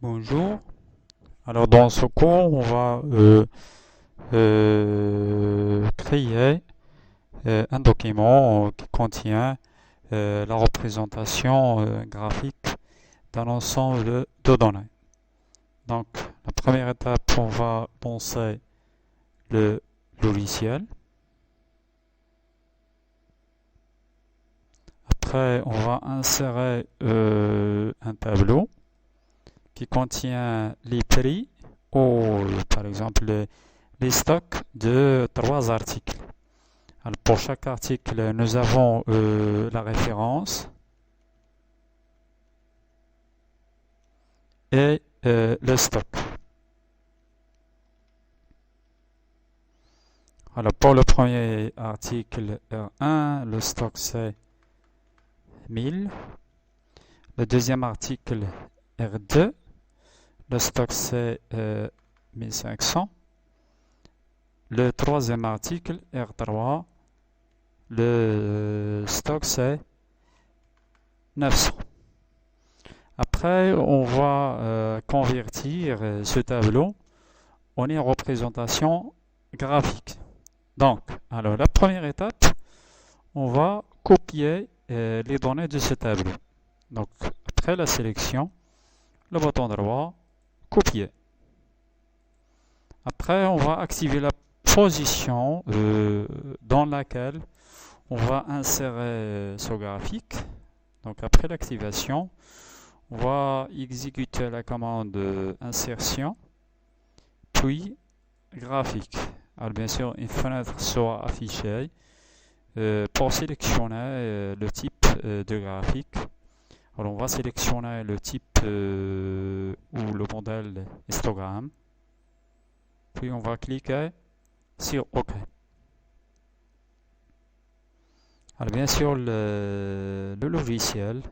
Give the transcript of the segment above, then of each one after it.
Bonjour. Alors dans ce cours, on va créer un document qui contient la représentation graphique d'un ensemble de données. Donc la première étape, on va lancer le logiciel. Après, on va insérer un tableau qui contient les prix ou par exemple les stocks de trois articles. Alors, pour chaque article, nous avons la référence et le stock. Alors, pour le premier article R1, le stock c'est 1000. Le deuxième article R2, le stock c'est 1500. Le troisième article R3, le stock c'est 900. Après, on va convertir ce tableau en une représentation graphique. Donc, alors la première étape, on va copier les données de ce tableau. Donc, après la sélection, le bouton droit, copier. Après, on va activer la position dans laquelle on va insérer ce graphique. Donc, après l'activation, on va exécuter la commande insertion, puis graphique. Alors bien sûr, une fenêtre sera affichée pour sélectionner le type de graphique. Alors on va sélectionner le type ou le modèle histogramme. Puis on va cliquer sur OK. Alors bien sûr, le logiciel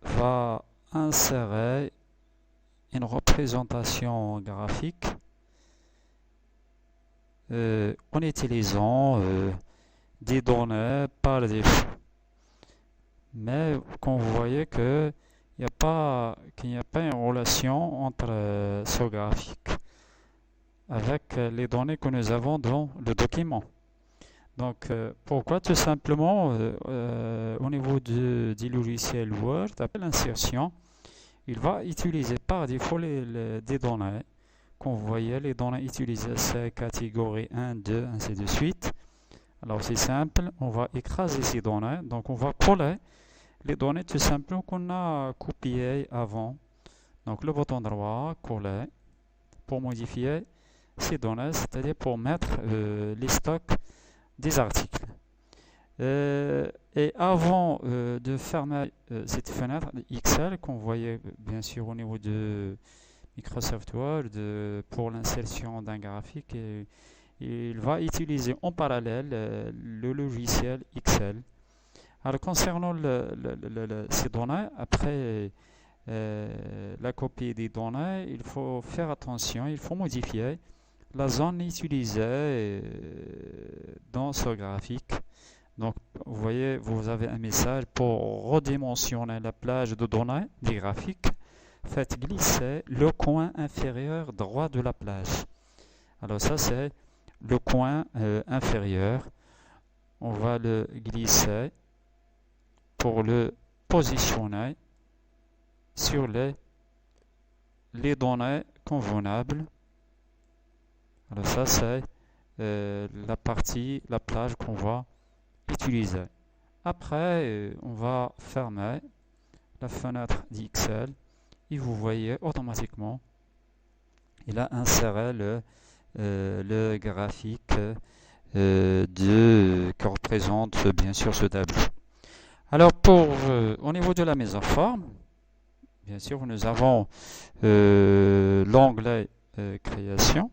va insérer une représentation graphique en utilisant des données par défaut. Mais quand vous voyez qu'il n'y a pas une relation entre ce graphique avec les données que nous avons dans le document. Donc, pourquoi? Tout simplement, au niveau du logiciel Word, après l'insertion, il va utiliser par défaut des données. Quand vous voyez les données utilisées, c'est catégorie 1, 2, ainsi de suite. Alors, c'est simple, on va écraser ces données. Donc, on va coller les données tout simplement qu'on a copiées avant. Donc, le bouton droit, coller, pour modifier ces données, c'est-à-dire pour mettre les stocks des articles. Et avant de fermer cette fenêtre Excel qu'on voyait bien sûr au niveau de Microsoft Word pour l'insertion d'un graphique, il va utiliser en parallèle le logiciel Excel. Alors concernant ces données, après la copie des données, il faut faire attention, il faut modifier la zone utilisée dans ce graphique. Donc, vous voyez, vous avez un message pour redimensionner la plage de données des graphiques. Faites glisser le coin inférieur droit de la plage. Alors ça, c'est le coin inférieur. On va le glisser pour le positionner sur les données convenables. Alors ça, c'est la plage qu'on va utiliser. Après, on va fermer la fenêtre d'Excel et vous voyez automatiquement, il a inséré le graphique qui représente bien sûr ce tableau. Alors au niveau de la mise en forme, bien sûr nous avons l'onglet création.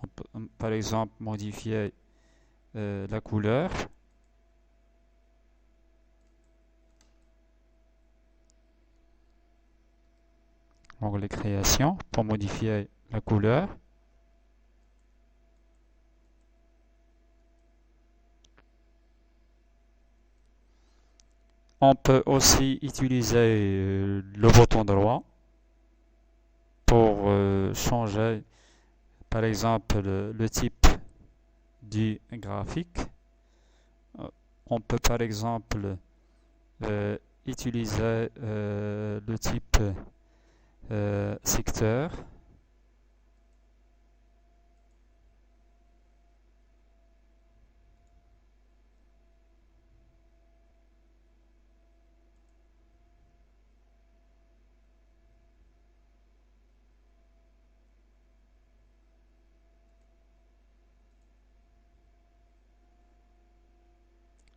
On peut par exemple modifier la couleur. Onglet création pour modifier la couleur. On peut aussi utiliser le bouton droit pour changer, par exemple, le type du graphique. Euh, On peut, par exemple, euh, utiliser le type secteur.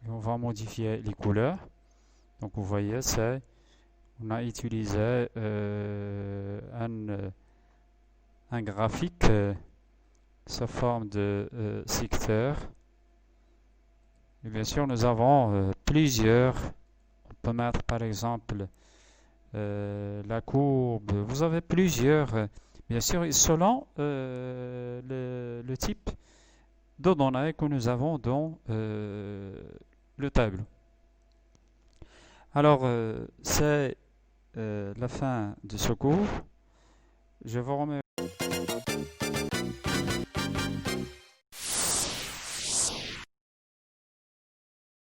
Et on va modifier les couleurs. Donc vous voyez, on a utilisé un graphique sous forme de secteur. Et bien sûr, nous avons plusieurs. On peut mettre par exemple la courbe. Vous avez plusieurs, bien sûr, et selon le type de données que nous avons dans le tableau. Alors, c'est la fin de ce cours. Je vous remercie.